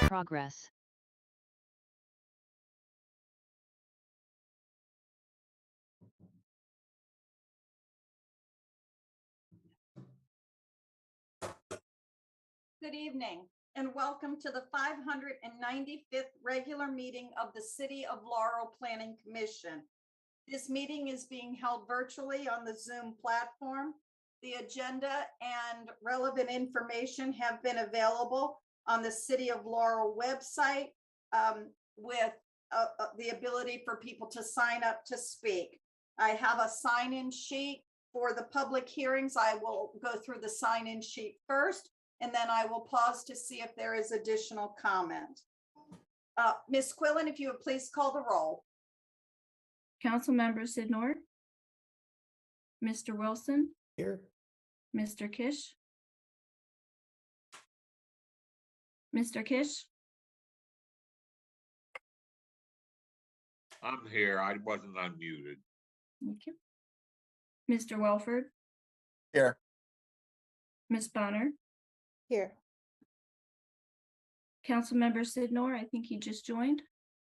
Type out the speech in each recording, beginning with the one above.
progress. Good evening and welcome to the 595th regular meeting of the City of Laurel Planning Commission. This meeting is being held virtually on the Zoom platform. The agenda and relevant information have been available on the City of Laurel website with the ability for people to sign up to speak. I have a sign-in sheet for the public hearings. I will go through the sign-in sheet first, and then I will pause to see if there is additional comment. Ms. Quillen, if you would please call the roll. Councilmember Sidnor, Mr. Wilson, Here. Mr. Kish, Mr. Kish, I'm here. I wasn't unmuted. thank you. Mr. Welford, Here. Ms. Bonner, Here. Councilmember Sidnor, I think he just joined.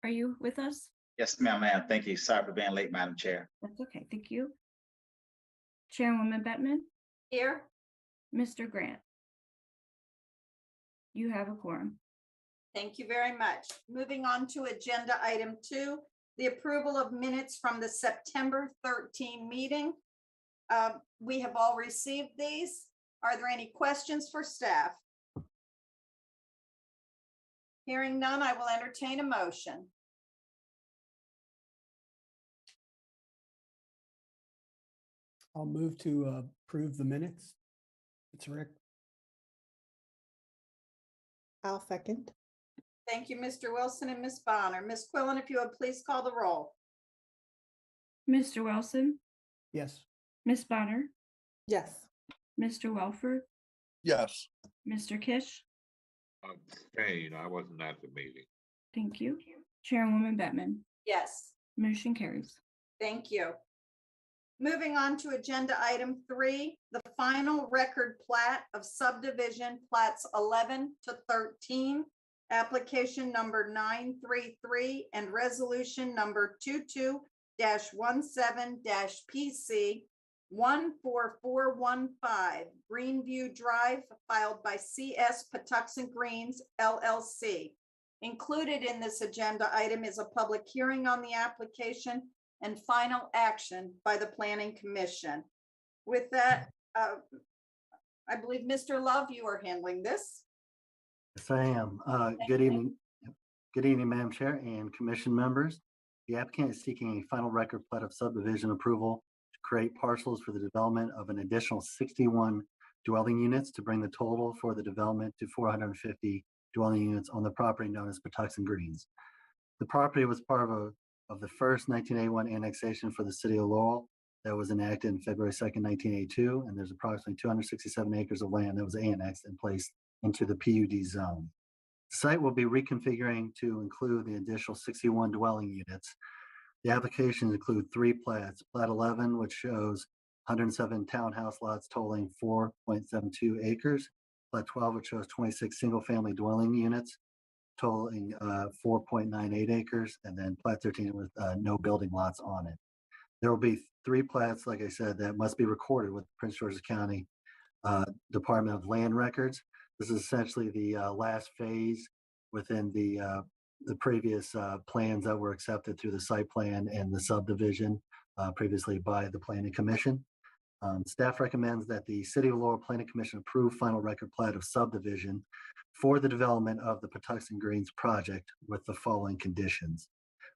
Are you with us? Yes, ma'am, ma'am. Thank you. Sorry for being late, Madam Chair. That's okay, thank you. Chairwoman Bettman, Here, Mr. Grant. You have a quorum. thank you very much. Moving on to agenda item 2, the approval of minutes from the September 13 meeting. We have all received these. Are there any questions for staff? Hearing none, I will entertain a motion. I'll move to approve the minutes. It's Rick. I'll second. Thank you, Mr. Wilson and Ms. Bonner. Ms. Quillen, if you would please call the roll. Mr. Wilson, Yes. Ms. Bonner, Yes. Mr. Welford, yes, Mr. Kish. Abstain, I wasn't at the meeting. Thank you. Chairwoman Bettman, Yes, motion carries. thank you. Moving on to agenda item 3, the final record plat of subdivision plats 11 to 13, application number 933 and resolution number 22-17-PC 14415 Greenview Drive, filed by CS Patuxent Greens LLC. Included in this agenda item is a public hearing on the application and final action by the Planning Commission. With that, I believe, Mr. Love, you are handling this. Yes, I am. Good evening. Good evening, Madam Chair and Commission members. The applicant is seeking a final record plat of subdivision approval to create parcels for the development of an additional 61 dwelling units to bring the total for the development to 450 dwelling units on the property known as Patuxent Greens. The property was part of the first 1981 annexation for the city of Laurel that was enacted in February 2nd, 1982, and there's approximately 267 acres of land that was annexed and placed into the PUD zone. The site will be reconfiguring to include the additional 61 dwelling units. The applications include 3 plats. Plat 11, which shows 107 townhouse lots totaling 4.72 acres. Plat 12, which shows 26 single-family dwelling units totaling 4.98 acres, and then Plat 13 with no building lots on it. There will be 3 plats, like I said, that must be recorded with Prince George's County Department of Land Records. This is essentially the last phase within the previous plans that were accepted through the site plan and the subdivision previously by the Planning Commission. Staff recommends that the City of Laurel Planning Commission approve final record plat of subdivision for the development of the Patuxent Greens project with the following conditions.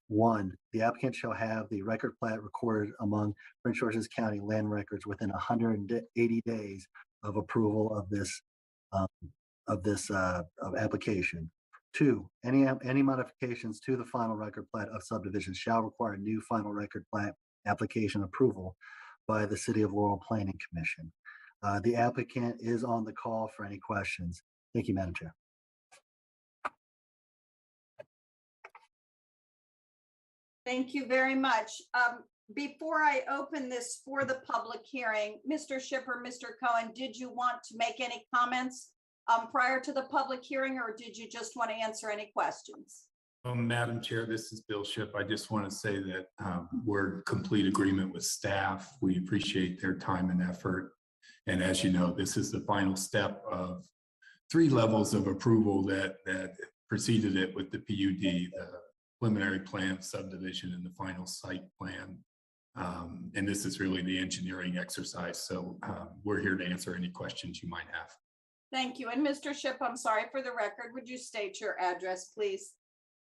1, the applicant shall have the record plat recorded among Prince George's County land records within 180 days of approval of this application. 2, any modifications to the final record plat of subdivision shall require new final record plat application approval by the City of Laurel Planning Commission. The applicant is on the call for any questions. Thank you, Madam Chair. Thank you very much. Before I open this for the public hearing, Mr. Shipper, Mr. Cohen, did you want to make any comments prior to the public hearing, or did you just want to answer any questions? Madam Chair, this is Bill Shipp. I just want to say that we're in complete agreement with staff. We appreciate their time and effort. And as you know, this is the final step of 3 levels of approval that preceded it with the PUD, the preliminary plan, subdivision, and the final site plan. And this is really the engineering exercise. So we're here to answer any questions you might have. Thank you. And Mr. Shipp, I'm sorry, for the record, would you state your address, please?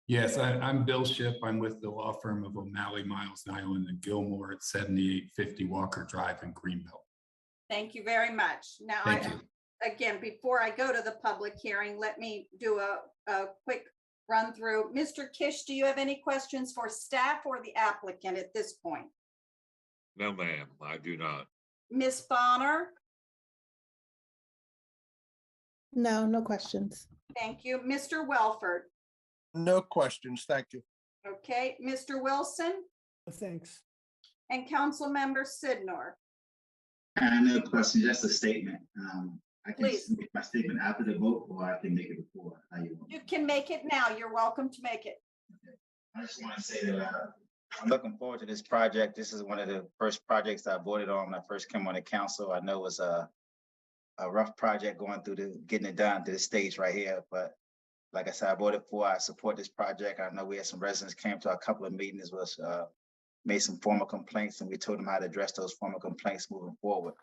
Yes, I'm Bill Shipp. I'm with the law firm of O'Malley, Miles, Nyland, and Gilmore at 7850 Walker Drive in Greenville. Thank you very much. Now, Thank you. Again, before I go to the public hearing, let me do a quick run through. Mr. Kish, do you have any questions for staff or the applicant at this point? No, ma'am, I do not. Ms. Bonner? No, no questions. Thank you. Mr. Welford? no questions. Thank you. Okay, Mr. Wilson Thanks. and Councilmember Sidnor. No question, just a statement. I can Please. make my statement after the vote, or I can make it before. How you want? You can make it now. You're welcome to make it. I just want to say that I'm looking forward to this project. This is one of the first projects I voted on when I first came on the council. I know it was a rough project going through getting it done to this stage right here, but like I said, I voted for, I support this project. I know we had some residents came to a couple of meetings, made some formal complaints, and we told them how to address those formal complaints moving forward.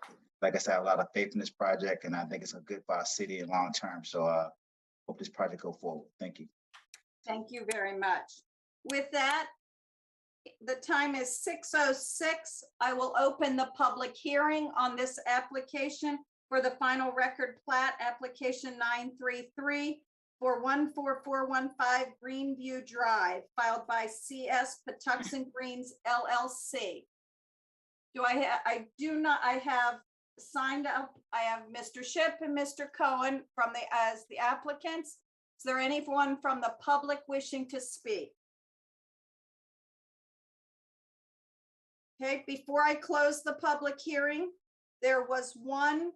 Like I said, I have a lot of faith in this project, and I think it's a good for our city in long term. So hope this project go forward. Thank you. Thank you very much. With that, the time is 6:06. I will open the public hearing on this application for the final record plat, application 933 for 14415 Greenview Drive, filed by CS Patuxent Greens LLC. I have signed up, I have Mr. Ship and Mr. Cohen as the applicants. Is there anyone from the public wishing to speak? Okay, before I close the public hearing, there was one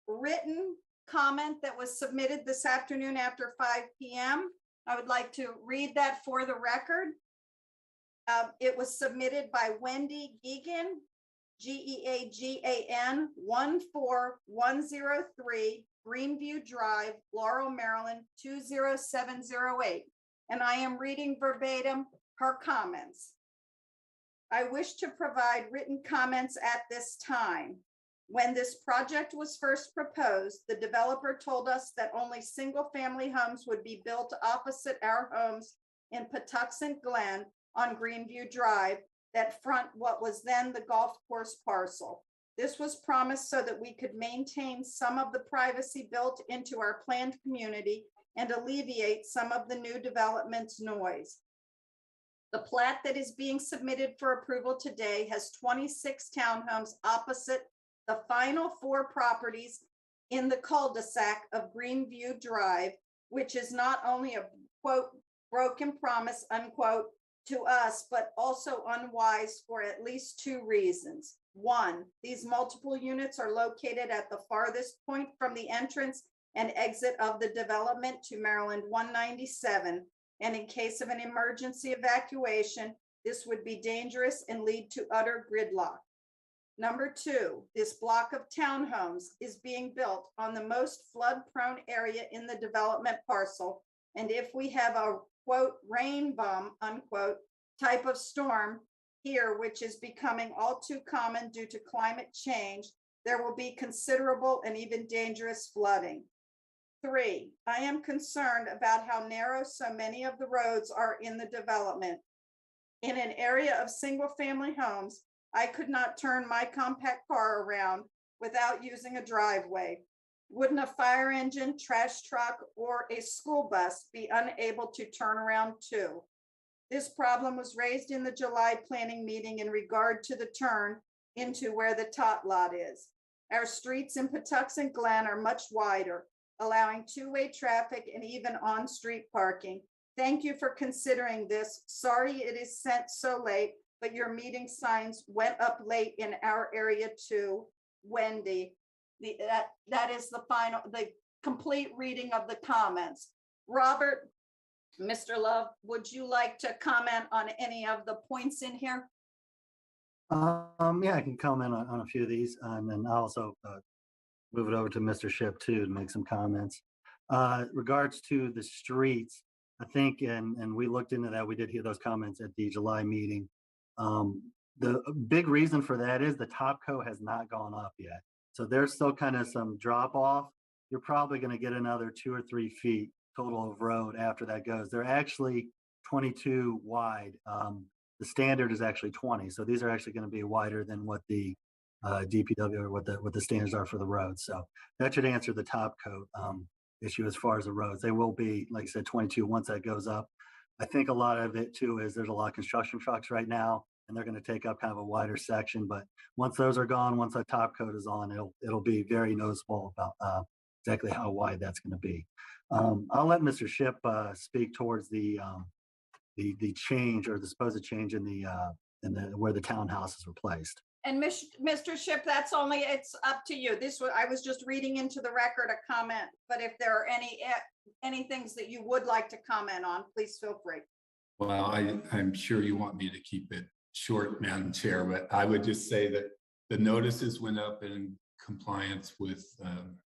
written comment that was submitted this afternoon after 5 p.m. I would like to read that for the record. It was submitted by Wendy Geegan, Geagan 14103 Greenview Drive, Laurel, Maryland 20708. And I am reading verbatim her comments. I wish to provide written comments at this time. When this project was first proposed, the developer told us that only single-family homes would be built opposite our homes in Patuxent Glen on Greenview Drive that front what was then the golf course parcel. This was promised so that we could maintain some of the privacy built into our planned community and alleviate some of the new development's noise. The plat that is being submitted for approval today has 26 townhomes opposite the final 4 properties in the cul-de-sac of Greenview Drive, which is not only a quote broken promise unquote to us, but also unwise for at least 2 reasons. 1, these multiple units are located at the farthest point from the entrance and exit of the development to Maryland 197. And in case of an emergency evacuation, this would be dangerous and lead to utter gridlock. Number 2, this block of townhomes is being built on the most flood-prone area in the development parcel. And if we have a quote rain bomb unquote type of storm here, which is becoming all too common due to climate change, there will be considerable and even dangerous flooding. 3, I am concerned about how narrow so many of the roads are in the development. In an area of single-family homes, I could not turn my compact car around without using a driveway. Wouldn't a fire engine, trash truck, or a school bus be unable to turn around too? This problem was raised in the July planning meeting in regard to the turn into where the tot lot is. Our streets in Patuxent Glen are much wider, allowing 2-way traffic and even on-street parking. Thank you for considering this. Sorry it is sent so late, but your meeting signs went up late in our area too. Wendy, that is the complete reading of the comments. Robert, Mr. Love, would you like to comment on any of the points in here? Yeah, I can comment on a few of these, and then I'll also move it over to Mr. Ship too to make some comments. Regards to the streets, I think, and we looked into that, we did hear those comments at the July meeting. The big reason for that is the top coat has not gone up yet. So there's still kind of some drop off. You're probably going to get another 2 or 3 feet total of road after that goes. They're actually 22 wide. The standard is actually 20. So these are actually going to be wider than what the DPW or what the standards are for the roads. So that should answer the top coat issue as far as the roads. They will be, like I said, 22 once that goes up. I think a lot of it too is there's a lot of construction trucks right now, and they're going to take up kind of a wider section. But once those are gone, once that top coat is on, it'll be very noticeable about exactly how wide that's going to be. I'll let Mr. Ship speak towards the change or the supposed change in the where the townhouses were placed. And Mr. Ship, it's up to you. I was just reading into the record a comment, but if there are any things that you would like to comment on, please feel free. Well, I'm sure you want me to keep it short, Madam Chair, but I would just say that the notices went up in compliance with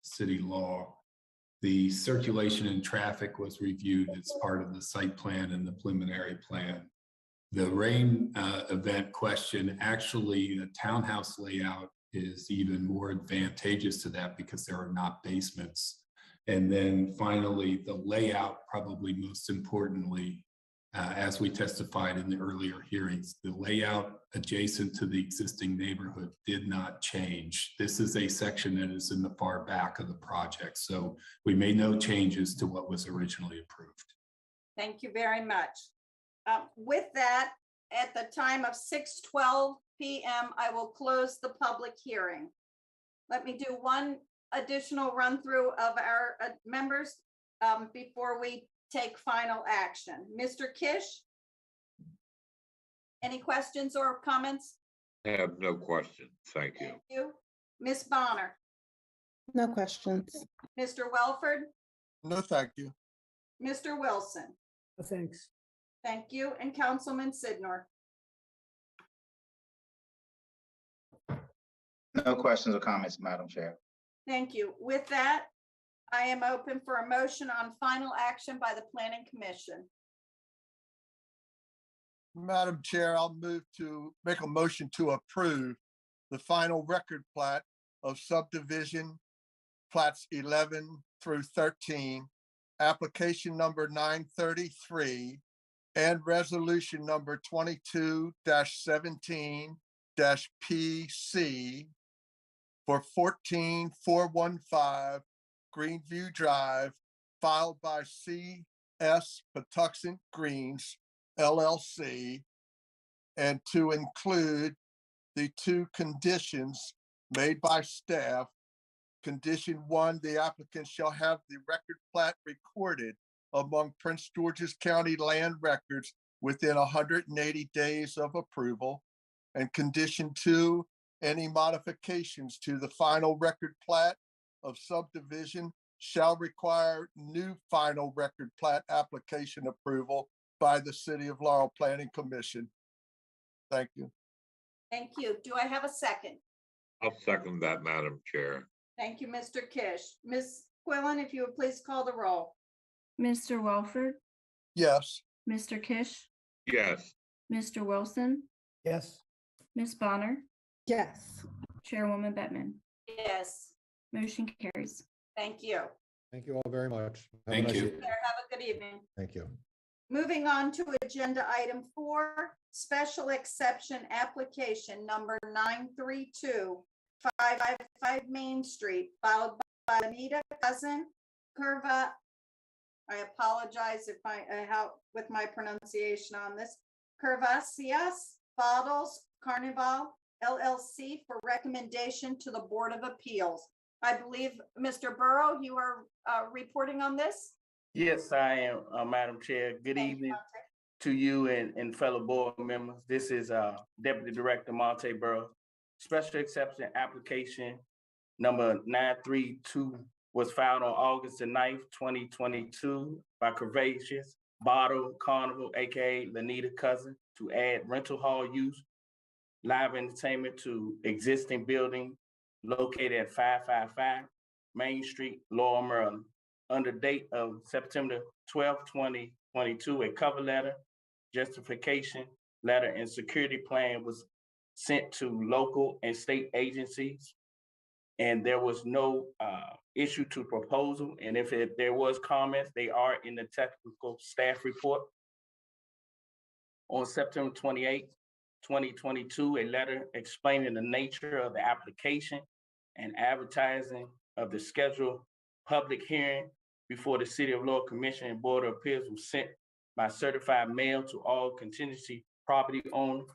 city law. The circulation and traffic was reviewed as part of the site plan and the preliminary plan. The rain event question, actually, the townhouse layout is even more advantageous to that because there are not basements. And then finally, the layout, probably most importantly, as we testified in the earlier hearings, the layout adjacent to the existing neighborhood did not change. This is a section that is in the far back of the project. So we made no changes to what was originally approved. Thank you very much. With that, at the time of 6:12 p.m., I will close the public hearing. Let me do one additional run through of our members before we take final action. Mr. Kish? Any questions or comments? I have no questions. Thank you. Thank you. Ms. Bonner? No questions. Mr. Welford? No, thank you. Mr. Wilson? Thanks. Thank you. And Councilman Sidnor? No questions or comments, Madam Chair. Thank you. With that, I am open for a motion on final action by the Planning Commission. Madam Chair, I'll make a motion to approve the final record plat of subdivision plats 11 through 13, application number 933, and resolution number 22-17-PC for 14415 Greenview Drive, filed by CS Patuxent Greens LLC, and to include the two conditions made by staff. Condition 1, the applicant shall have the record plat recorded among Prince George's County land records within 180 days of approval. And condition 2, any modifications to the final record plat of subdivision shall require new final record plat application approval by the City of Laurel Planning Commission. Thank you. Thank you. Do I have a second? I'll second that, Madam Chair. Thank you, Mr. Kish. Ms. Quillen, if you would please call the roll. Mr. Welford, Yes. Mr. Kish, Yes, Mr. Wilson, Yes. Ms. Bonner, Yes. Chairwoman Bettman. Yes, Motion carries. thank you. Thank you all very much. Have a Thank nice you. evening. Have a good evening. Thank you. Moving on to agenda item 4, special exception application number 932-555 Main Street, filed by LaNita cousin Kurva. I apologize if I with my pronunciation on this. Kurvaceous Bottles Karnival LLC for recommendation to the Board of Appeals. I believe, Mr. Burrow, you are reporting on this? Yes, I am, Madam Chair. Good evening to you and fellow board members. This is Deputy Director Monte Burrow. Special exception application number 932 was filed on August the 9th, 2022 by Kurvaceous Bottle Karnival, aka LaNita cousin, to add rental hall use, live entertainment to existing building located at 555 Main Street, Laurel, Maryland. Under date of September 12, 2022, a cover letter, justification letter, and security plan was sent to local and state agencies, and there was no issue to proposal. And if there was comments, they are in the technical staff report. On September 28, 2022, a letter explaining the nature of the application and advertising of the scheduled public hearing before the City of Laurel Commission and Board of Appeals was sent by certified mail to all contingency property owners.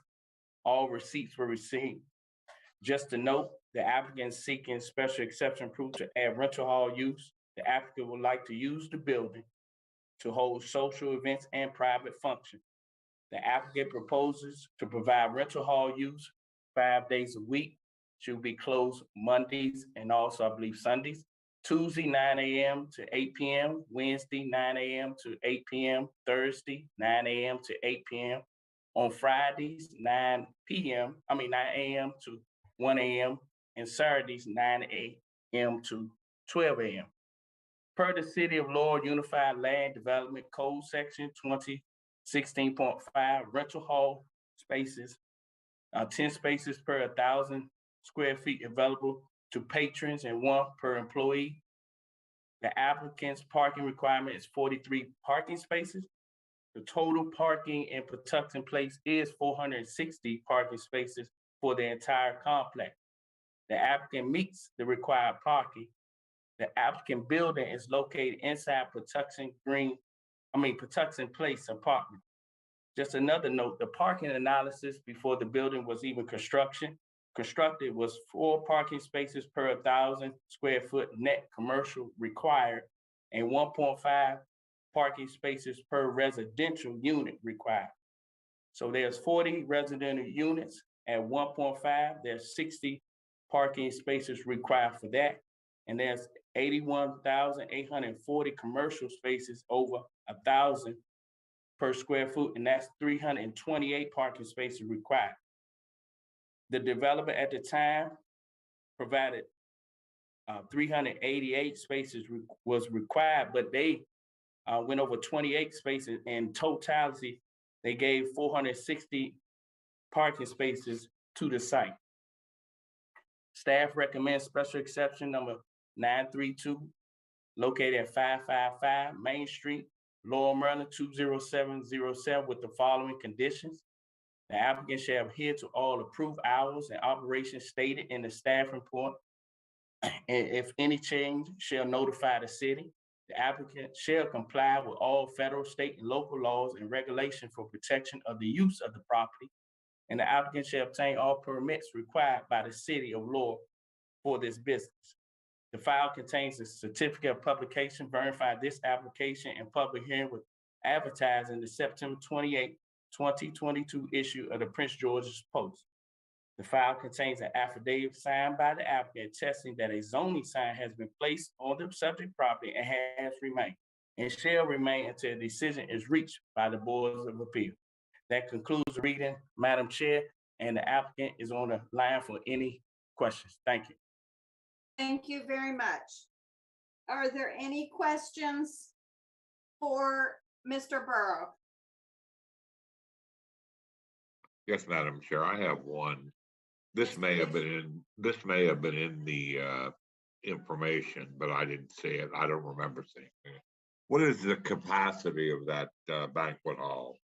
All receipts were received. Just to note, the applicant is seeking special exception approval to add rental hall use. The applicant would like to use the building to hold social events and private functions. The applicant proposes to provide rental hall use 5 days a week. Should be closed Mondays and also, I believe, Sundays. Tuesday, 9 a.m. to 8 p.m., Wednesday, 9 a.m. to 8 p.m., Thursday, 9 a.m. to 8 p.m., on Fridays, 9 a.m. to 1 a.m., and Saturdays, 9 a.m. to 12 a.m. Per the City of Laurel Unified Land Development Code Section 2016.5, rental hall spaces, 10 spaces per 1,000 square feet available to patrons and 1 per employee. The applicant's parking requirement is 43 parking spaces. The total parking in Patuxent Place is 460 parking spaces for the entire complex. The applicant meets the required parking. The applicant building is located inside Patuxent Place apartment. Just another note, the parking analysis before the building was even constructed was 4 parking spaces per 1,000 square foot net commercial required and 1.5 parking spaces per residential unit required. So there's 40 residential units at 1.5, there's 60 parking spaces required for that. And there's 81,840 commercial spaces over 1,000 per square foot, and that's 328 parking spaces required. The developer at the time provided 388 spaces was required, but they went over 28 spaces. In totality, they gave 460 parking spaces to the site. Staff recommends special exception number 932, located at 555 Main Street, Laurel, Maryland, 20707, with the following conditions. The applicant shall adhere to all approved hours and operations stated in the staff report. And if any change, shall notify the city. The applicant shall comply with all federal, state, and local laws and regulations for protection of the use of the property. And the applicant shall obtain all permits required by the city of Laurel for this business. The file contains a certificate of publication verifying this application, and public hearing was advertised in the September 28, 2022 issue of the Prince George's Post. The file contains an affidavit signed by the applicant attesting that a zoning sign has been placed on the subject property and has remained and shall remain until a decision is reached by the Boards of Appeal. That concludes the reading, Madam Chair, and the applicant is on the line for any questions. Thank you. Thank you very much. Are there any questions for Mr. Burrow? Yes, Madam Chair, I have one. This may have been in the information, but I didn't see it. I don't remember seeing it. What is the capacity of that banquet hall?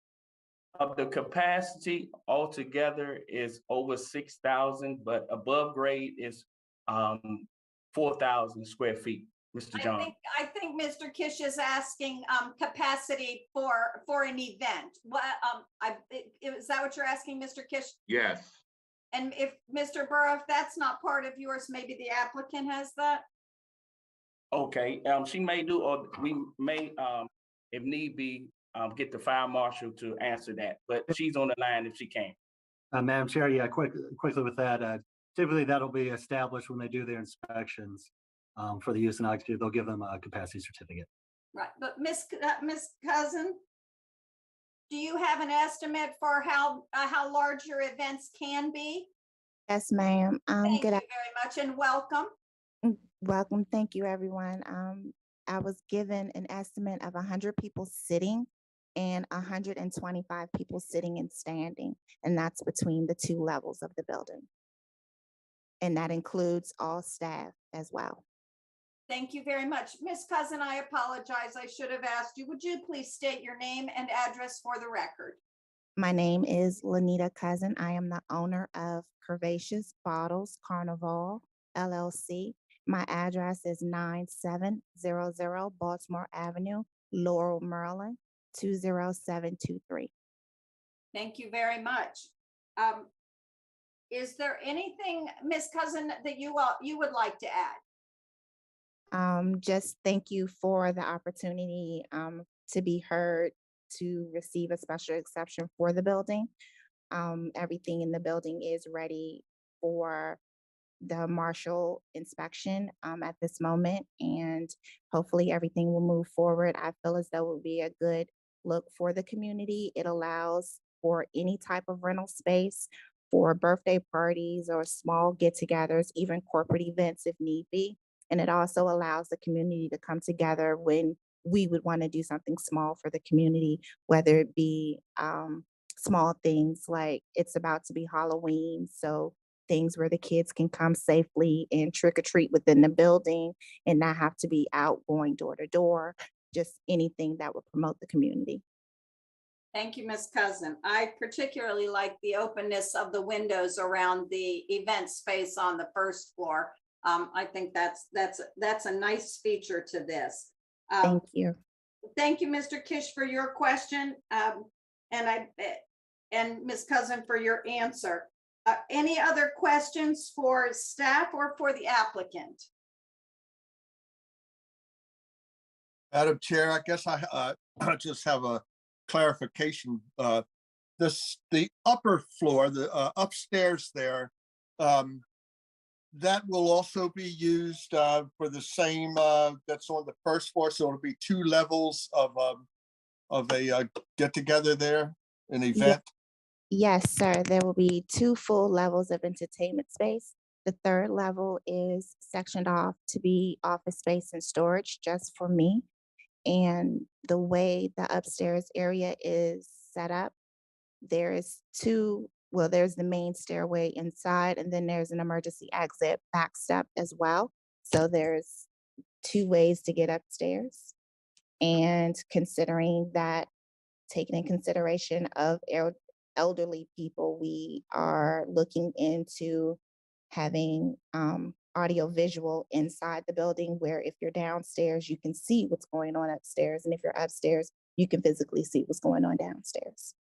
The capacity altogether is over 6,000, but above grade is 4,000 square feet, Mr. John. I think Mr. Kish is asking capacity for an event. What is that what you're asking, Mr. Kish? Yes. And if Mr. Burrow, if that's not part of yours, maybe the applicant has that. Okay, she may do, or we may, if need be, get the fire marshal to answer that, but she's on the line if she can. Madam Chair, yeah, quickly with that, typically that'll be established when they do their inspections for the use and occupancy. They'll give them a capacity certificate. Right, but Miss Cousin, do you have an estimate for how large your events can be? Yes, ma'am. Thank you very much and welcome. Welcome. Thank you, everyone. I was given an estimate of 100 people sitting and 125 people sitting and standing, and that's between the 2 levels of the building. And that includes all staff as well. Thank you very much. Miss Cousin, I apologize. I should have asked you. Would you please state your name and address for the record? My name is LaNita Cousin. I am the owner of Kurvaceous Bottles Karnival, LLC. My address is 9700 Baltimore Avenue, Laurel, Maryland, 20723. Thank you very much. Is there anything, Miss Cousin, that you would like to add? Just thank you for the opportunity to be heard, to receive a special exception for the building. Everything in the building is ready for the marshal inspection at this moment, and hopefully everything will move forward. I feel as though it would be a good look for the community. It allows for any type of rental space for birthday parties or small get-togethers, even corporate events if need be. And it also allows the community to come together when we would want to do something small for the community, whether it be small things like it's about to be Halloween, so things where the kids can come safely and trick or treat within the building and not have to be out going door to door, just anything that would promote the community. Thank you, Ms. Cousin. I particularly like the openness of the windows around the event space on the first floor. I think that's a nice feature to this. Thank you. Thank you, Mr. Kish, for your question, and Ms. Cousin for your answer. Any other questions for staff or for the applicant? Madam Chair, I guess I just have a clarification. The upper floor, the upstairs there, that will also be used for the same that's on the first floor. So it'll be 2 levels of a get together there, an event. Yes, sir. There will be 2 full levels of entertainment space. The 3rd level is sectioned off to be office space and storage just for me. And the way the upstairs area is set up, there's the main stairway inside, and then there's an emergency exit back step as well. So there's 2 ways to get upstairs. And considering that, taking in consideration of elderly people, we are looking into having audio visual inside the building, where if you're downstairs, you can see what's going on upstairs. And if you're upstairs, you can physically see what's going on downstairs.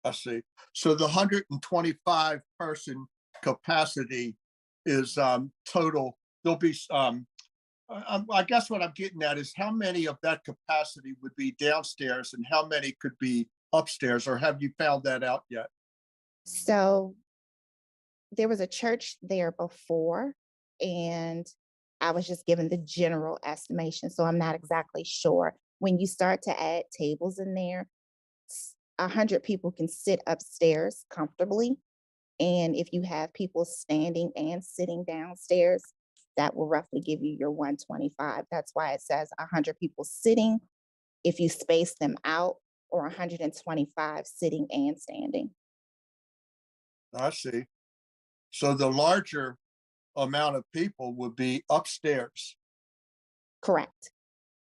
I see. So the 125 person capacity is total. There'll be, I guess what I'm getting at is how many of that capacity would be downstairs and how many could be upstairs, or have you found that out yet? So there was a church there before, and I was just given the general estimation, so I'm not exactly sure. When you start to add tables in there, 100 people can sit upstairs comfortably. And if you have people standing and sitting downstairs, that will roughly give you your 125. That's why it says 100 people sitting if you space them out, or 125 sitting and standing. I see. So the larger amount of people would be upstairs. Correct.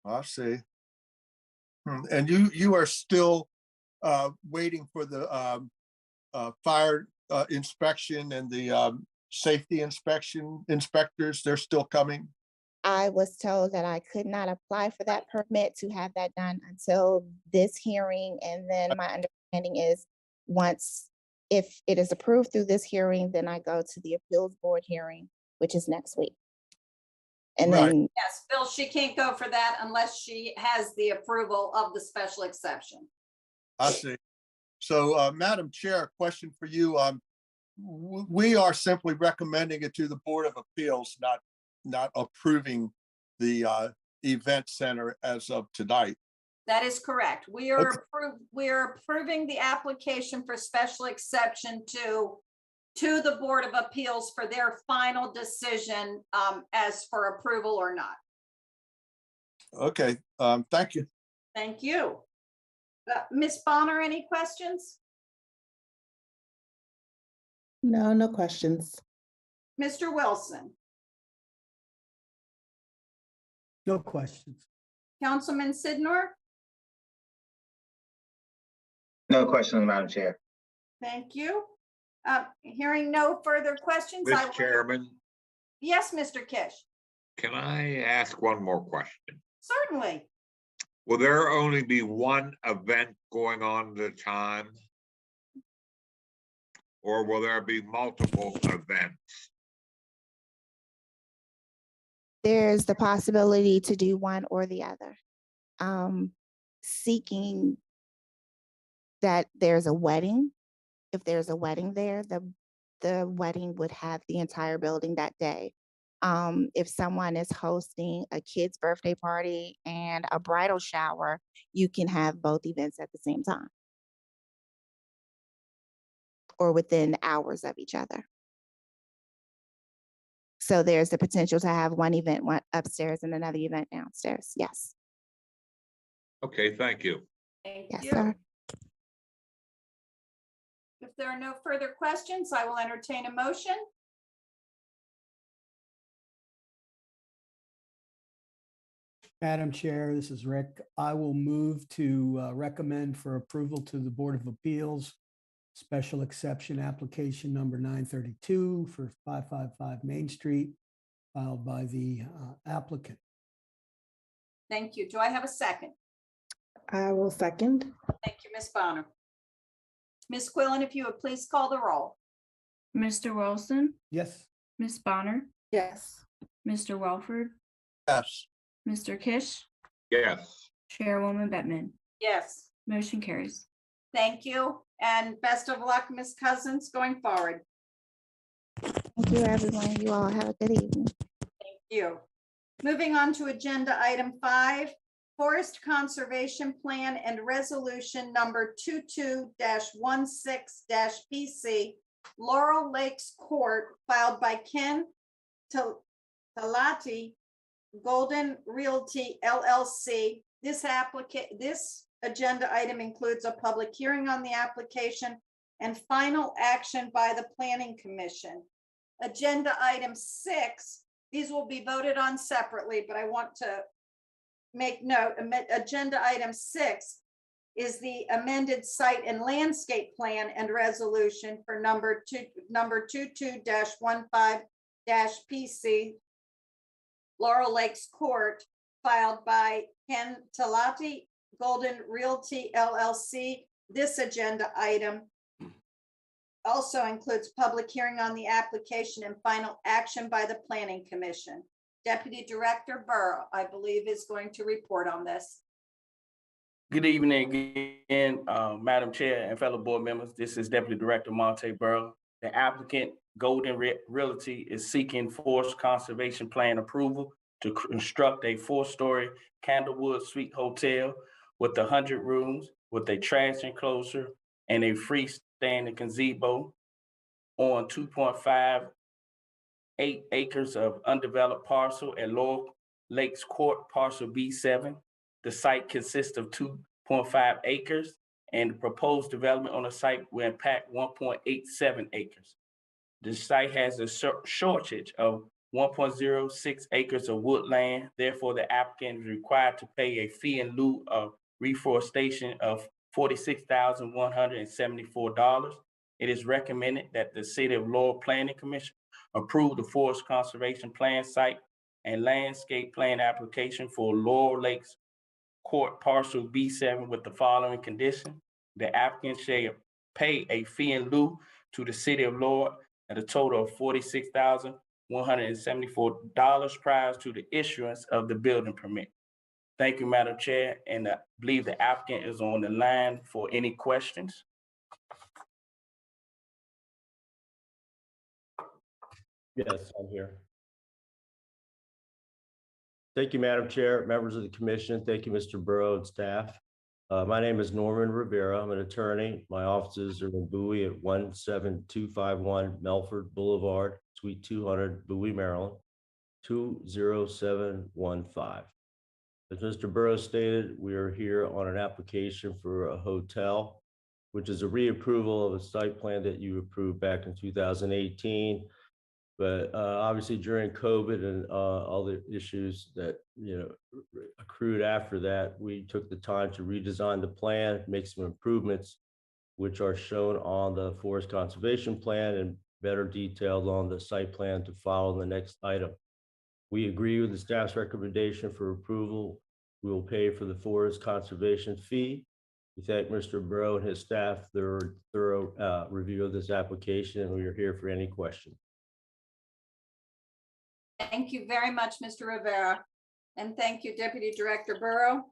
I see. And you are still waiting for the fire inspection and the safety inspectors, they're still coming? I was told that I could not apply for that permit to have that done until this hearing. And then my understanding is if it is approved through this hearing, then I go to the appeals board hearing, which is next week. And Right. then, Yes, Bill, she can't go for that unless she has the approval of the special exception. I see. So, Madam Chair, a question for you. We are simply recommending it to the Board of Appeals, not approving the event center as of tonight. That is correct. We are approving the application for special exception to the Board of Appeals for their final decision as for approval or not. Okay, thank you. Thank you. Ms. Bonner, any questions? No, no questions. Mr. Wilson, No questions. Councilman Sidnor? No questions, Madam Chair. Thank you. Hearing no further questions. Mr. Chairman, Yes, Mr. Kish, can I ask one more question? certainly. Will there only be one event going on at a time? Or will there be multiple events? there's the possibility to do one or the other. Seeking that there's a wedding. If there's a wedding there, the wedding would have the entire building that day. If someone is hosting a kid's birthday party and a bridal shower, you can have both events at the same time or within hours of each other. So there's the potential to have one event upstairs and another event downstairs. Yes. Okay, thank you. Thank Yes, you. sir. If there are no further questions, I will entertain a motion. Madam Chair, this is Rick. I will move to recommend for approval to the Board of Appeals, special exception application number 932 for 555 Main Street, filed by the applicant. Thank you. Do I have a second? I will second. Thank you, Ms. Bonner. Ms. Quillen, if you would please call the roll. Mr. Wilson, Yes. Ms. Bonner, Yes. Mr. Welford, Yes. Mr. Kish, Yes, Chairwoman Bettman. Yes. Motion carries. Thank you, and best of luck, Ms. Cousins, going forward. Thank you, everyone. You all have a good evening. Thank you. Moving on to agenda item 5, Forest Conservation Plan and Resolution number 22-16-PC, Laurel Lakes Court, filed by Ken Talati, Golden Realty LLC. This agenda item includes a public hearing on the application and final action by the Planning Commission. Agenda item 6, these will be voted on separately, but I want to make note, agenda item 6 is the amended site and landscape plan and resolution for number 22-15-PC, Laurel Lakes Court, filed by Ken Talati, Golden Realty LLC. This agenda item also includes public hearing on the application and final action by the Planning Commission. Deputy Director Burrow, I believe, is going to report on this. Good evening again, Madam Chair and fellow board members. This is Deputy Director Monte Burrow. The applicant, Golden Realty, is seeking forest conservation plan approval to construct a 4-story Candlewood Suite Hotel with 100 rooms, with a trash enclosure and a freestanding gazebo on 2.58 acres of undeveloped parcel at Laurel Lakes Court, parcel B7. The site consists of 2.5 acres, and the proposed development on the site will impact 1.87 acres. The site has a shortage of 1.06 acres of woodland. Therefore, the applicant is required to pay a fee in lieu of reforestation of $46,174. It is recommended that the City of Laurel Planning Commission approve the Forest Conservation Plan site and landscape plan application for Laurel Lakes Court parcel B7 with the following condition. The applicant shall pay a fee in lieu to the City of Laurel at a total of $46,174 prior to the issuance of the building permit. Thank you, Madam Chair, and I believe the applicant is on the line for any questions. Yes, I'm here. Thank you, Madam Chair, members of the commission. Thank you, Mr. Burrow and staff. My name is Norman Rivera. I'm an attorney. My offices are in Bowie at 17251 Melford Boulevard, Suite 200, Bowie, Maryland, 20715. As Mr. Burrow stated, we are here on an application for a hotel, which is a reapproval of a site plan that you approved back in 2018. But obviously during COVID and all the issues that accrued after that, we took the time to redesign the plan, make some improvements, which are shown on the Forest Conservation Plan and better detailed on the site plan to follow in the next item. We agree with the staff's recommendation for approval. We will pay for the forest conservation fee. We thank Mr. Burrow and his staff for their thorough review of this application, and we are here for any questions. Thank you very much, Mr. Rivera. And thank you, Deputy Director Burrow.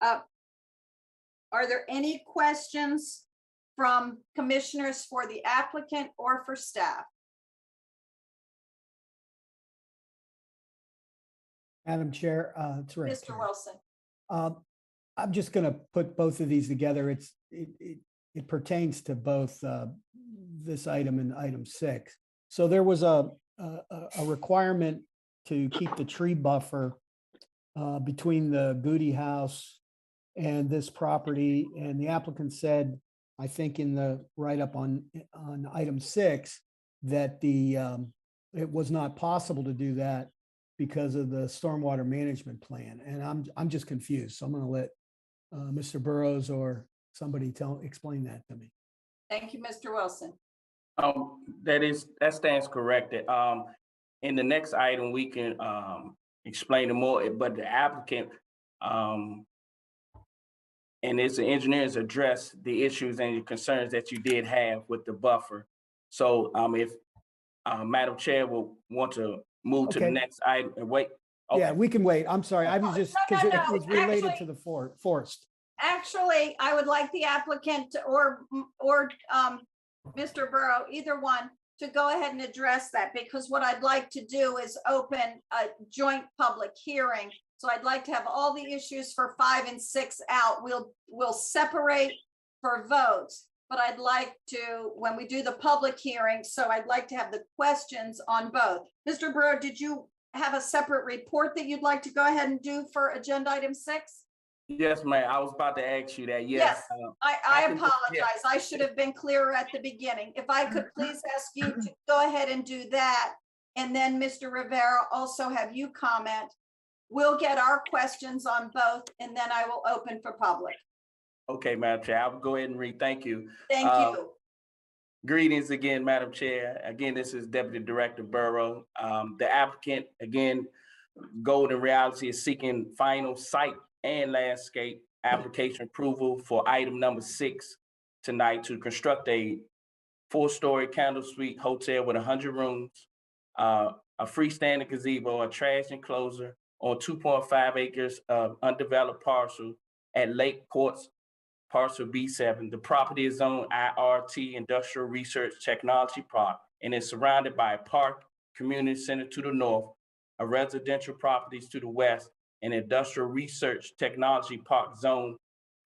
Are there any questions from commissioners for the applicant or for staff? Madam Chair, it's Rick. Mr. Wilson. I'm just going to put both of these together. It pertains to both this item and item 6. So there was a requirement to keep the tree buffer between the Goody House and this property, and the applicant said, I think in the write-up on item 6, that it was not possible to do that because of the stormwater management plan. And I'm just confused. So I'm going to let Mr. Burrows or somebody explain that to me. Thank you, Mr. Wilson. That stands corrected. In the next item, we can explain it more, but the applicant and its engineers address the issues and the concerns that you did have with the buffer. So if Madam Chair will want to move to the next item and wait. Okay. Yeah, we can wait. I'm sorry. I was just, because it was related Actually, to the forest. Actually, I would like the applicant or Mr. Burrow, either one, to go ahead and address that, because what I'd like to do is open a joint public hearing. So I'd like to have all the issues for 5 and 6 out. We'll separate for votes, but I'd like to, when we do the public hearing, so I'd like to have the questions on both. Mr. Burrow, did you have a separate report that you'd like to go ahead and do for agenda item 6? Yes, ma'am. I was about to ask you that. Yes. I apologize. I should have been clearer at the beginning. If I could please ask you to go ahead and do that. And then Mr. Rivera, also have you comment. We'll get our questions on both, and then I will open for public. Okay, Madam Chair, I will go ahead and read. Thank you. Thank you. Greetings again, Madam Chair. Again, this is Deputy Director Burrow. The applicant, again, Golden Realty, is seeking final site and landscape application approval for item number 6 tonight to construct a 4-story candle suite hotel with 100 rooms, a freestanding gazebo, a trash enclosure on 2.5 acres of undeveloped parcel at Lake Ports, parcel B7. The property is zoned IRT, Industrial Research Technology Park, and is surrounded by a park, community center to the north, a residential properties to the west, and Industrial Research Technology Park zone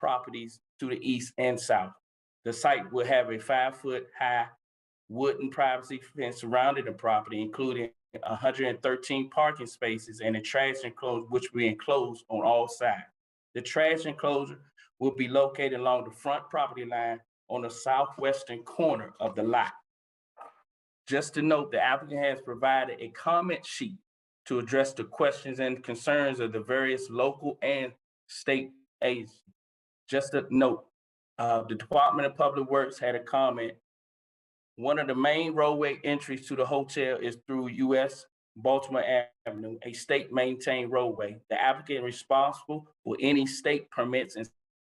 properties to the east and south. The site will have a 5-foot high wooden privacy fence surrounding the property, including 113 parking spaces and a trash enclosure, which will be enclosed on all sides. The trash enclosure will be located along the front property line on the southwestern corner of the lot. Just to note, the applicant has provided a comment sheet to address the questions and concerns of the various local and state agencies. Just a note, the Department of Public Works had a comment. One of the main roadway entries to the hotel is through US Baltimore Avenue, a state maintained roadway. The applicant is responsible for any state permits and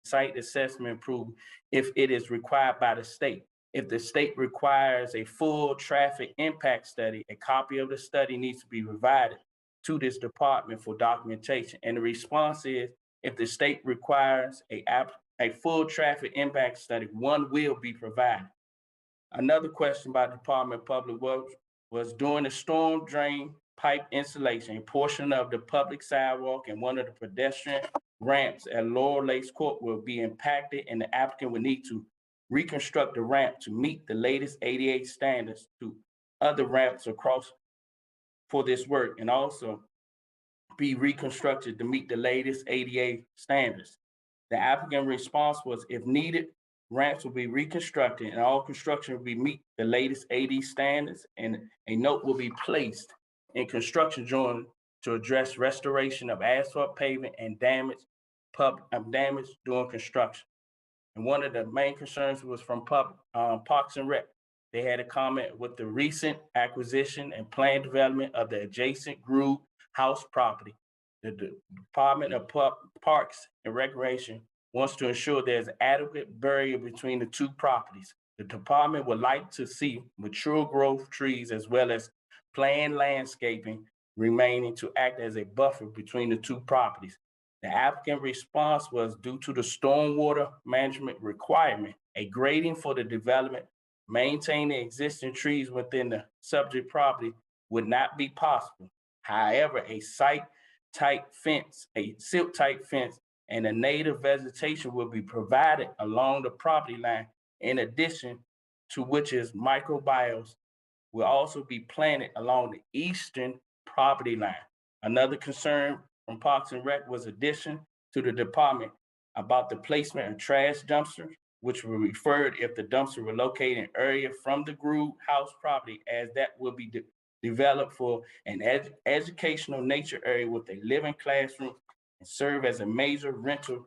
site assessment approval if it is required by the state. If the state requires a full traffic impact study, a copy of the study needs to be provided to this department for documentation. And the response is, if the state requires a full traffic impact study, one will be provided. Another question by the Department of Public Works was, during the storm drain pipe installation, a portion of the public sidewalk and one of the pedestrian ramps at Laurel Lakes Court will be impacted, and the applicant will need to reconstruct the ramp to meet the latest ADA standards to other ramps across for this work, and also be reconstructed to meet the latest ADA standards. The applicant response was, if needed, ramps will be reconstructed and all construction will be meet the latest AD standards, and a note will be placed in construction drawing to address restoration of asphalt pavement and damage during construction. And one of the main concerns was from Parks and Rec. They had a comment with the recent acquisition and planned development of the adjacent Groove House property. The Department of Parks and Recreation wants to ensure there's adequate barrier between the two properties. The department would like to see mature growth trees as well as planned landscaping remaining to act as a buffer between the two properties. The applicant response was, due to the stormwater management requirement a grading for the development, maintaining existing trees within the subject property would not be possible. However, a site-type fence, a silk-type fence, and a native vegetation will be provided along the property line, in addition to which is microbials will also be planted along the eastern property line. Another concern from Parks and Rec was addition to the department about the placement of trash dumpsters, which were referred if the dumpster were located in area from the Groove House property, as that will be developed for an educational nature area with a living classroom and serve as a major rental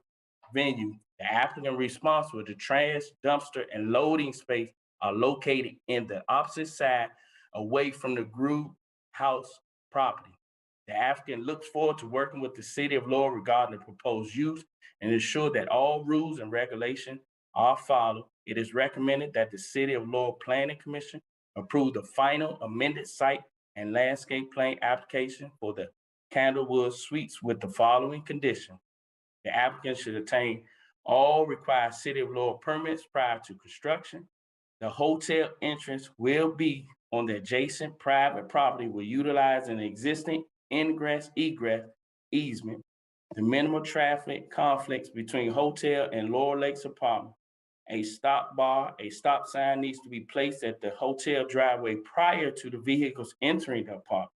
venue. The applicant responsible, the trash dumpster and loading space are located in the opposite side away from the Groove House property. The applicant looks forward to working with the city of Laurel regarding the proposed use and ensure that all rules and regulations are followed. It is recommended that the City of Laurel Planning Commission approve the final amended site and landscape plan application for the Candlewood Suites with the following condition. The applicant should obtain all required City of Laurel permits prior to construction. The hotel entrance will be on the adjacent private property, will utilize an existing ingress egress easement. The minimal traffic conflicts between hotel and Laurel Lakes apartment. A stop bar, a stop sign needs to be placed at the hotel driveway prior to the vehicles entering the apartment.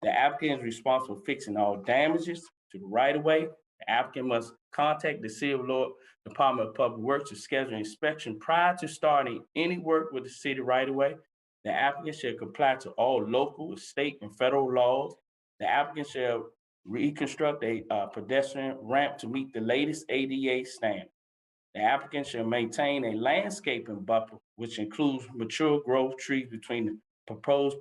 The applicant is responsible for fixing all damages to the right-of-way. The applicant must contact the City of Laurel Department of Public Works to schedule inspection prior to starting any work with the city right-of-way. The applicant shall comply to all local, state, and federal laws. The applicant shall reconstruct a pedestrian ramp to meet the latest ADA standard. The applicant shall maintain a landscaping buffer, which includes mature growth trees between the proposed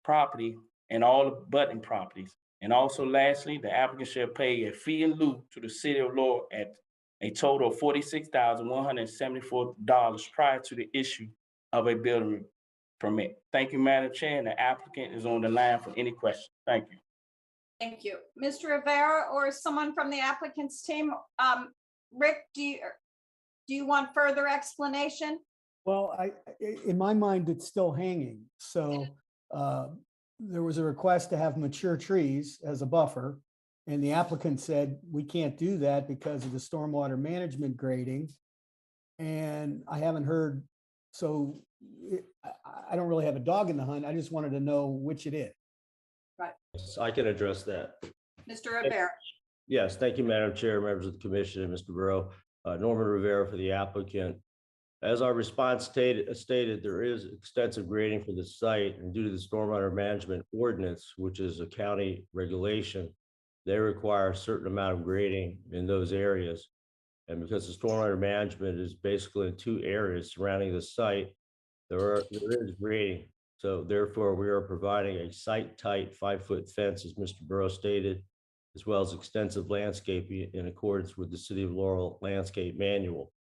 property and all abutting properties. And also lastly, the applicant shall pay a fee in lieu to the City of Laurel at a total of $46,174 prior to the issue of a building permit. Thank you, Madam Chair, and the applicant is on the line for any questions. Thank you. Thank you. Mr. Rivera or someone from the applicant's team, Rick, do you want further explanation? Well, in my mind, it's still hanging. So there was a request to have mature trees as a buffer. And the applicant said, we can't do that because of the stormwater management grading. And I haven't heard, so I don't really have a dog in the hunt. I just wanted to know which it is. Right. I can address that. Mr. Rivera. Yes, thank you, Madam Chair, members of the commission, and Mr. Burrow. Norman Rivera for the applicant. As our response stated, there is extensive grading for the site, and due to the stormwater management ordinance, which is a county regulation, they require a certain amount of grading in those areas. And because the stormwater management is basically in two areas surrounding the site, there is grading. So therefore, we are providing a site-tight 5-foot fence, as Mr. Burrow stated, as well as extensive landscaping in accordance with the City of Laurel Landscape Manual.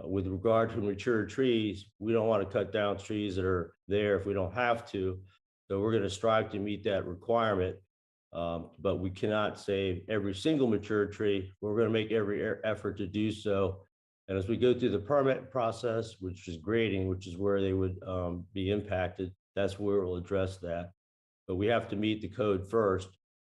With regard to mature trees, we don't want to cut down trees that are there if we don't have to. So we're going to strive to meet that requirement, but we cannot save every single mature tree. We're going to make every effort to do so. And as we go through the permit process, which is grading, which is where they would be impacted, that's where we'll address that. But we have to meet the code first.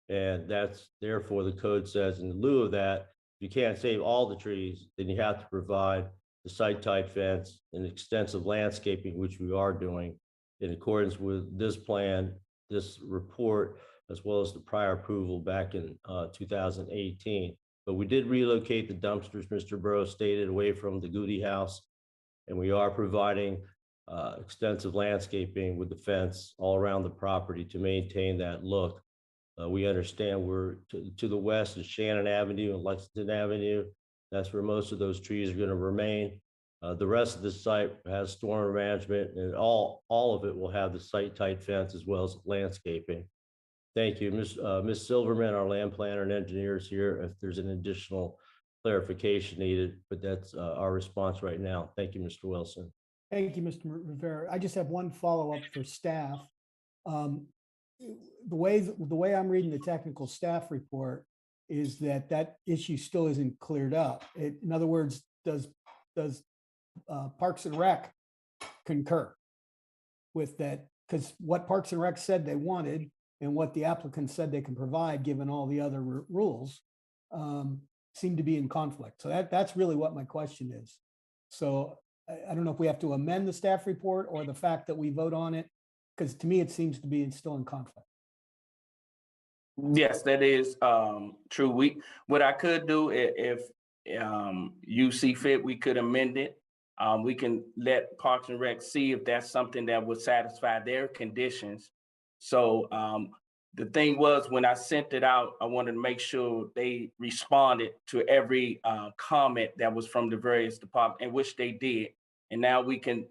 And that's therefore the code says in lieu of that, if you can't save all the trees, then you have to provide the site-type fence and extensive landscaping, which we are doing in accordance with this plan, this report, as well as the prior approval back in 2018. But we did relocate the dumpsters, Mr. Burrow stated, away from the Goody House, and we are providing extensive landscaping with the fence all around the property to maintain that look. We understand we're to the west is Shannon Avenue and Lexington Avenue. That's where most of those trees are going to remain. The rest of the site has storm management, and all of it will have the site-tight fence as well as landscaping. Thank you. Ms. Silverman, our land planner and engineers here, if there's an additional clarification needed, but that's our response right now. Thank you, Mr. Wilson. Thank you, Mr. Rivera. I just have one follow-up for staff. The way I'm reading the technical staff report is that issue still isn't cleared up. In other words, does Parks and Rec concur with that, because what Parks and Rec said they wanted and what the applicant said they can provide, given all the other rules, seem to be in conflict. So that's really what my question is. So I don't know if we have to amend the staff report or the fact that we vote on it, because to me, it seems to be still in conflict. Yes, that is true. What I could do if you see fit, we could amend it. We can let Parks and Rec see if that's something that would satisfy their conditions. So the thing was, when I sent it out, I wanted to make sure they responded to every comment that was from the various departments, and which they did. And now we can,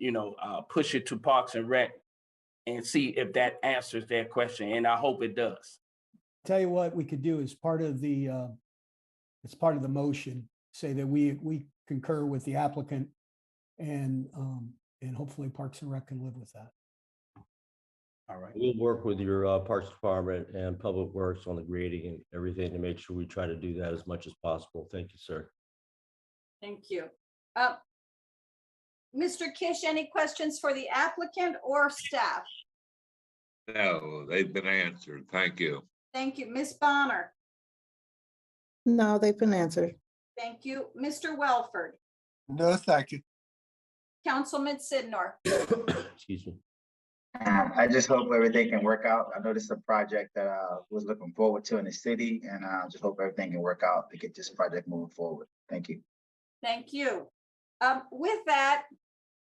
push it to Parks and Rec and see if that answers their question. And I hope it does. Tell you what we could do as part of the, as part of the motion, say that we concur with the applicant, and hopefully Parks and Rec can live with that. All right. We'll work with your Parks Department and Public Works on the grading and everything to make sure we try to do that as much as possible. Thank you, sir. Thank you. Mr. Kish, any questions for the applicant or staff? No, they've been answered. Thank you. Thank you. Ms. Bonner? No, they've been answered. Thank you. Mr. Welford? No, thank you. Councilman Sidnor? Excuse me. I just hope everything can work out. I know this is a project that I was looking forward to in the city, and I just hope everything can work out to get this project moving forward. Thank you. Thank you. With that,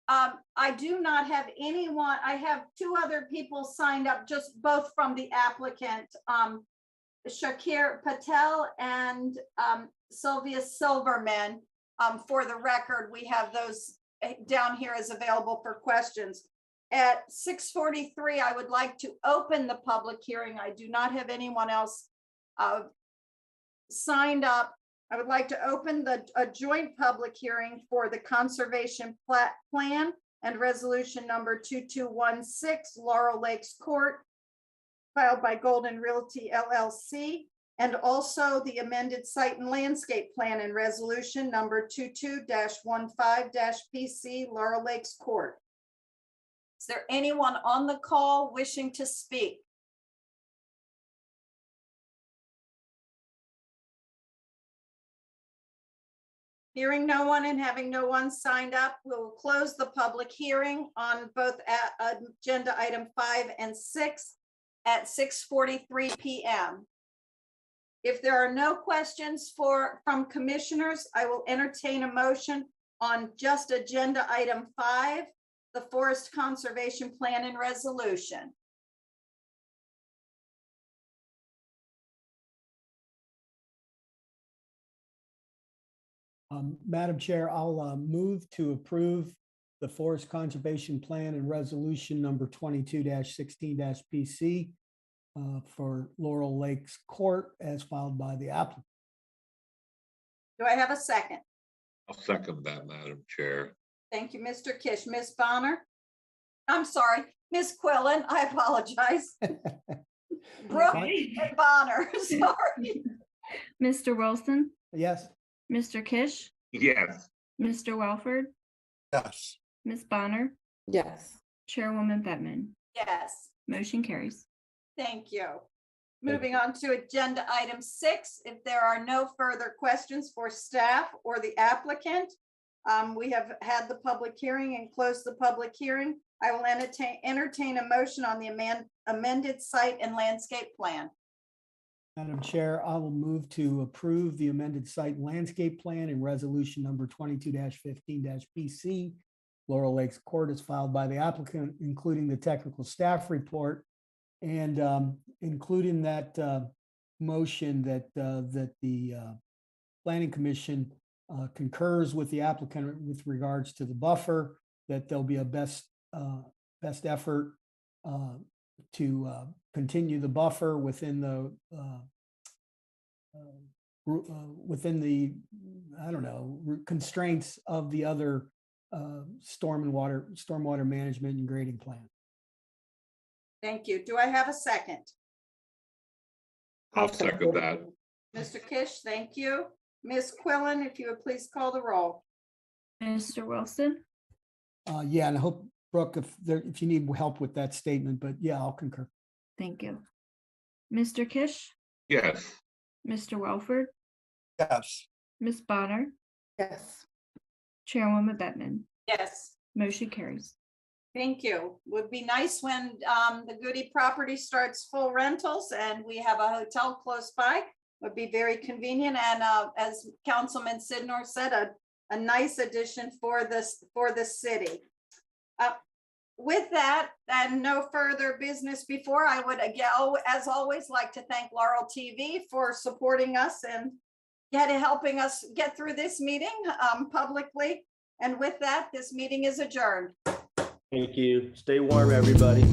I do not have anyone. I have two other people signed up, just both from the applicant, Shakir Patel and Sylvia Silverman. For the record, we have those down here as available for questions. At 6:43, I would like to open the public hearing. I do not have anyone else signed up. I would like to open a joint public hearing for the conservation plat plan and resolution number 2216 Laurel Lakes Court, filed by Golden Realty LLC, and also the amended site and landscape plan and resolution number 22-15-PC Laurel Lakes Court. Is there anyone on the call wishing to speak? Hearing no one and having no one signed up, we will close the public hearing on both agenda item 5 and 6 at 6:43 p.m. If there are no questions from commissioners, I will entertain a motion on just agenda item 5, the Forest Conservation Plan and Resolution. Madam Chair, I'll move to approve the Forest Conservation Plan and Resolution number 22-16-PC for Laurel Lakes Court as filed by the applicant. Do I have a second? I'll second that, Madam Chair. Thank you, Mr. Kish. Ms. Bonner? I'm sorry, Ms. Quillen, I apologize. Brooke and Bonner, sorry. Mr. Wilson, Yes. Mr. Kish, Yes. Mr. Welford, Yes. Ms. Bonner, Yes. Chairwoman Bettman. Yes, Motion carries. thank you. Moving on to agenda item 6, if there are no further questions for staff or the applicant, we have had the public hearing and closed the public hearing. I will entertain a motion on the amended site and landscape plan. Madam Chair, I will move to approve the amended site and landscape plan and resolution number 22-15-PC. Laurel Lakes Court is filed by the applicant, including the technical staff report, and including that motion that the Planning Commission concurs with the applicant with regards to the buffer, that there'll be a best effort to continue the buffer within the I don't know, constraints of the other stormwater management and grading plan. Thank you. Do I have a second? I'll second that. Mr. Kish, thank you. Ms. Quillen, if you would please call the roll. Mr. Wilson, Yeah, and I hope, Brooke, if you need help with that statement, but yeah, I'll concur. Thank you. Mr. Kish, Yes, Mr. Welford, Yes. Ms. Bonner, Yes. Chairwoman Bettman. Yes. Motion carries. Thank you. Would be nice when the Goody property starts full rentals and we have a hotel close by. Would be very convenient and as Councilman Sidnor said, a nice addition for the city. With that and no further business before, I would again, as always, like to thank Laurel TV for supporting us and helping us get through this meeting publicly. And with that, this meeting is adjourned. Thank you. Stay warm, everybody.